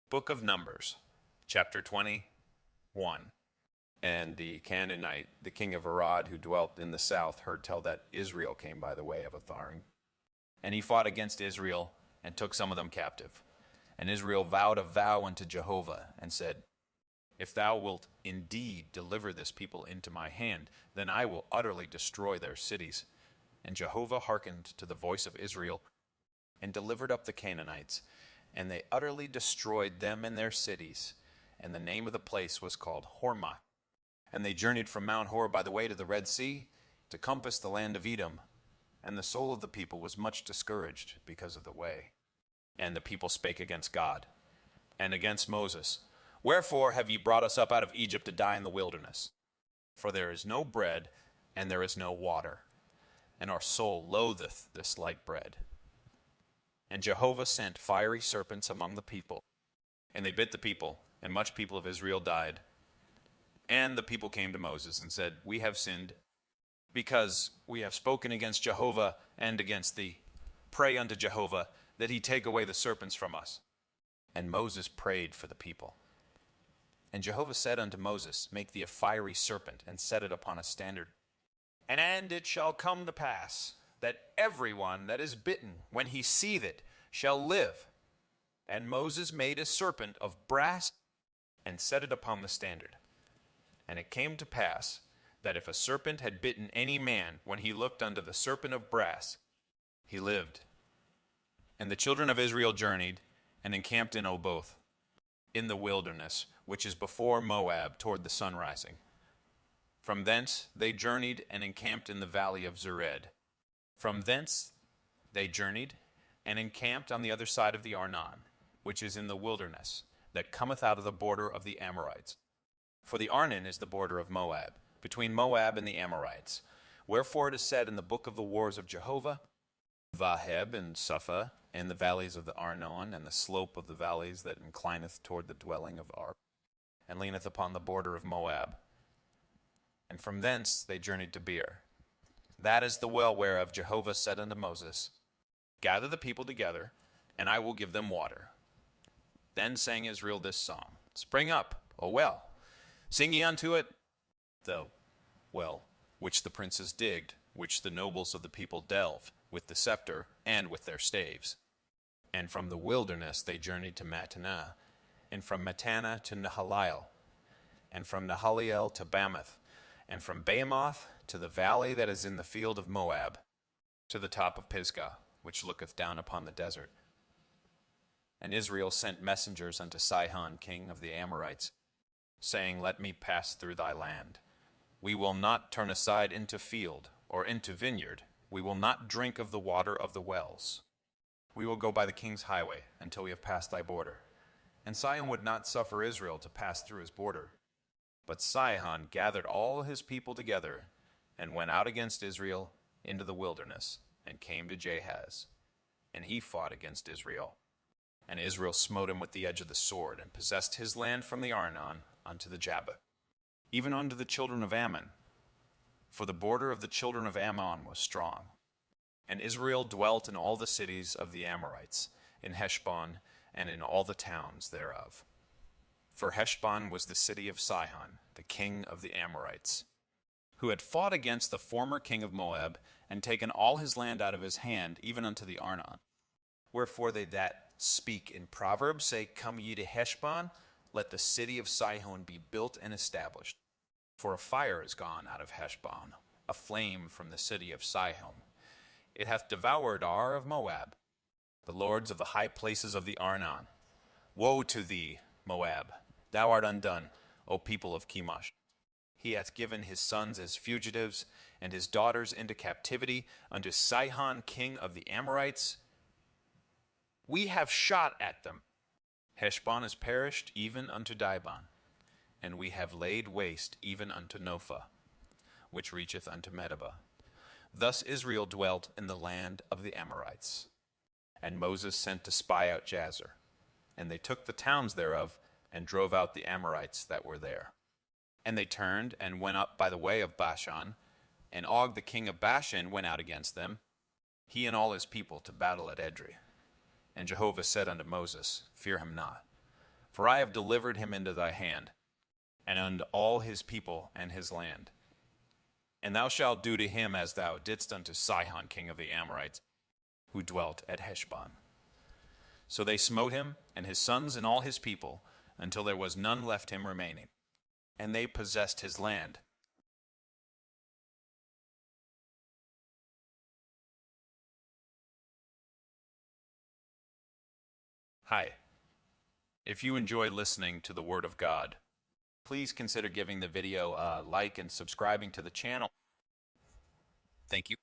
Book of Numbers, chapter 21. And the Canaanite, the king of Arad, who dwelt in the south, heard tell that Israel came by the way of Atharim. And he fought against Israel, and took some of them captive. And Israel vowed a vow unto Jehovah, and said, If thou wilt indeed deliver this people into my hand, then I will utterly destroy their cities. And Jehovah hearkened to the voice of Israel, and delivered up the Canaanites, and they utterly destroyed them and their cities. And the name of the place was called Hormah. And they journeyed from Mount Hor by the way to the Red Sea, to compass the land of Edom. And the soul of the people was much discouraged because of the way. And the people spake against God, and against Moses, Wherefore have ye brought us up out of Egypt to die in the wilderness? For there is no bread, and there is no water, and our soul loatheth this light bread. And Jehovah sent fiery serpents among the people, and they bit the people, and much people of Israel died. And the people came to Moses and said, We have sinned, because we have spoken against Jehovah and against thee. Pray unto Jehovah, that he take away the serpents from us. And Moses prayed for the people. And Jehovah said unto Moses, Make thee a fiery serpent, and set it upon a standard. And it shall come to pass, that every one that is bitten, when he seeth it, shall live. And Moses made a serpent of brass, and set it upon the standard. And it came to pass, that if a serpent had bitten any man, when he looked unto the serpent of brass, he lived. And the children of Israel journeyed, and encamped in Oboth, in the wilderness, which is before Moab, toward the sunrising. From thence they journeyed, and encamped in the valley of Zered. From thence they journeyed, and encamped on the other side of the Arnon, which is in the wilderness, that cometh out of the border of the Amorites. For the Arnon is the border of Moab, between Moab and the Amorites. Wherefore it is said in the book of the wars of Jehovah, Vaheb and Suphah, and the valleys of the Arnon, and the slope of the valleys that inclineth toward the dwelling of Ar, and leaneth upon the border of Moab. And from thence they journeyed to Beer. That is the well whereof Jehovah said unto Moses, Gather the people together, and I will give them water. Then sang Israel this song, Spring up, O well, sing ye unto it, the well which the princes digged, which the nobles of the people delved, with the scepter and with their staves. And from the wilderness they journeyed to Mattanah, and from Mattanah to Nahaliel, and from Nahaliel to Bamoth, and from Bamoth to the valley that is in the field of Moab, to the top of Pisgah, which looketh down upon the desert. And Israel sent messengers unto Sihon king of the Amorites, saying, Let me pass through thy land. We will not turn aside into field or into vineyard. We will not drink of the water of the wells. We will go by the king's highway until we have passed thy border. And Sihon would not suffer Israel to pass through his border. But Sihon gathered all his people together, and went out against Israel into the wilderness, and came to Jahaz. And he fought against Israel. And Israel smote him with the edge of the sword, and possessed his land from the Arnon unto the Jabbok, even unto the children of Ammon. For the border of the children of Ammon was strong. And Israel dwelt in all the cities of the Amorites, in Heshbon, and in all the towns thereof. For Heshbon was the city of Sihon, the king of the Amorites, who had fought against the former king of Moab, and taken all his land out of his hand, even unto the Arnon. Wherefore they that speak in Proverbs say, Come ye to Heshbon, let the city of Sihon be built and established. For a fire is gone out of Heshbon, a flame from the city of Sihon. It hath devoured Ar of Moab, the lords of the high places of the Arnon. Woe to thee, Moab! Thou art undone, O people of Chemosh. He hath given his sons as fugitives, and his daughters into captivity, unto Sihon king of the Amorites. We have shot at them. Heshbon is perished even unto Dibon, and we have laid waste even unto Nophah, which reacheth unto Medeba. Thus Israel dwelt in the land of the Amorites. And Moses sent to spy out Jazer, and they took the towns thereof, and drove out the Amorites that were there. And they turned and went up by the way of Bashan, and Og the king of Bashan went out against them, he and all his people, to battle at Edrei. And Jehovah said unto Moses, Fear him not, For I have delivered him into thy hand, and unto all his people and his land. And thou shalt do to him as thou didst unto Sihon king of the Amorites, who dwelt at Heshbon. So they smote him, and his sons and all his people, until there was none left him remaining. And they possessed his land. Hi. If you enjoy listening to the Word of God, please consider giving the video a like and subscribing to the channel. Thank you.